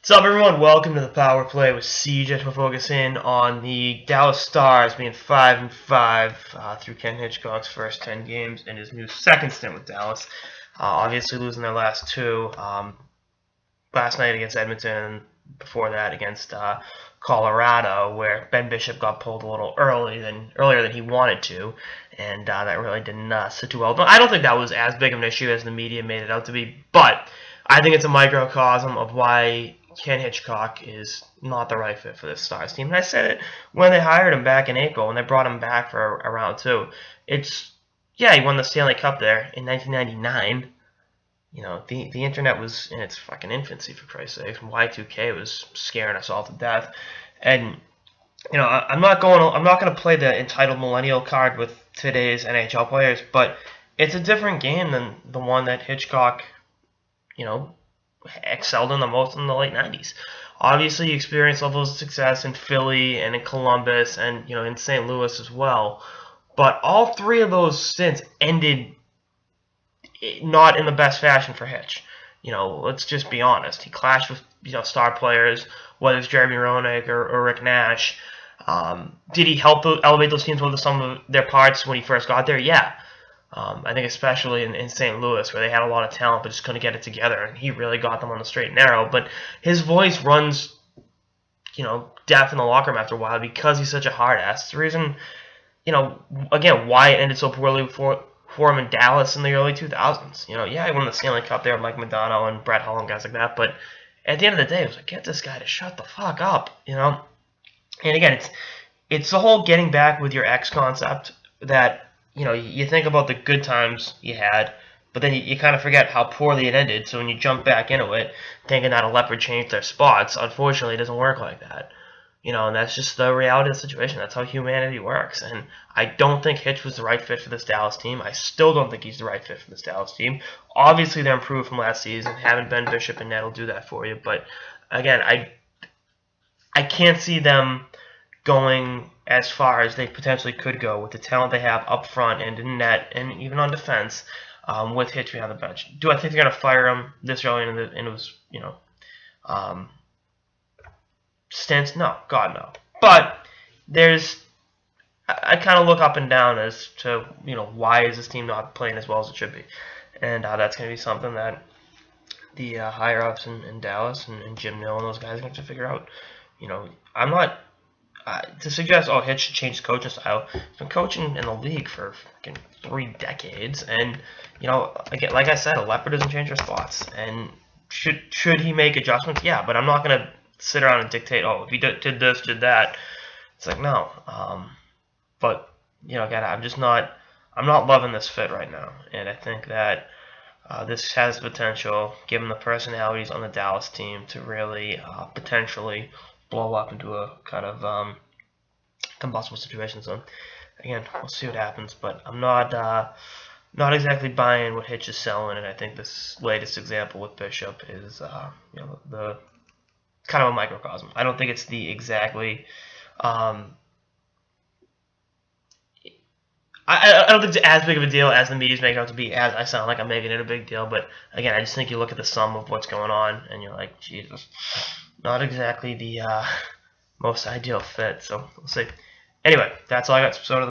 What's up, everyone? Welcome to the Power Play with CJ. We're focusing on the Dallas Stars being 5-5 through Ken Hitchcock's first 10 games and his new second stint with Dallas. Obviously losing their last two. Last night against Edmonton, and before that against Colorado, where Ben Bishop got pulled a little earlier than he wanted to, and that really didn't sit too well. But I don't think that was as big of an issue as the media made it out to be. But I think it's a microcosm of why Ken Hitchcock is not the right fit for this Stars team. And I said it when they hired him back in April, when they brought him back for a round two. He won the Stanley Cup there in 1999. You know, the internet was in its fucking infancy, for Christ's sake. Y2K was scaring us all to death. And you know, I'm not going to play the entitled millennial card with today's NHL players, but it's a different game than the one that Hitchcock, you know, excelled in the most in the late 90s. Obviously, he experienced levels of success in Philly and in Columbus and, you know, in St. Louis as well. But all three of those stints ended not in the best fashion for Hitch. You know, let's just be honest. He clashed with, you know, star players, whether it's Jeremy Roenick or Rick Nash. Did he help elevate those teams with some of their parts when he first got there? Yeah. I think especially in St. Louis, where they had a lot of talent but just couldn't get it together, and he really got them on the straight and narrow. But his voice runs, you know, deaf in the locker room after a while because he's such a hard ass. It's the reason, you know, again, why it ended so poorly for him in Dallas in the early 2000s. You know, yeah, he won the Stanley Cup there with Mike Modano and Brett Hull and guys like that, but at the end of the day, it was like, get this guy to shut the fuck up, you know? And again, it's the whole getting back with your ex concept that, you know, you think about the good times you had, but then you kind of forget how poorly it ended. So when you jump back into it, thinking that a leopard changed their spots, unfortunately, it doesn't work like that. You know, and that's just the reality of the situation. That's how humanity works. And I don't think Hitch was the right fit for this Dallas team. I still don't think he's the right fit for this Dallas team. Obviously, they're improved from last season. Having Ben Bishop and Ned will do that for you. But again, I can't see them going as far as they potentially could go with the talent they have up front and in net and even on defense with Hitch behind the bench. Do I think they're going to fire him this early in his, you know, stints? No, God no. But I kind of look up and down as to, you know, why is this team not playing as well as it should be, and that's going to be something that the higher ups in Dallas and Jim Nill and those guys are going to have to figure out. You know, I'm not. To suggest, Hitch should change his coaching style. He's been coaching in the league for fucking 3 decades, and you know, again, like I said, a leopard doesn't change their spots. And should he make adjustments? Yeah, but I'm not gonna sit around and dictate. Oh, if he did this, did that. It's like no. But you know, again, I'm not loving this fit right now, and I think that this has potential, given the personalities on the Dallas team, to really potentially blow up into a kind of combustible situation. So again, we'll see what happens, but I'm not exactly buying what Hitch is selling, and I think this latest example with Bishop is you know, the kind of a microcosm. I don't think it's the exactly I don't think it's as big of a deal as the media's making it out to be, as I sound like I'm making it a big deal. But again, I just think you look at the sum of what's going on and you're like, Jesus, not exactly the most ideal fit. So we'll see. Anyway, that's all I got.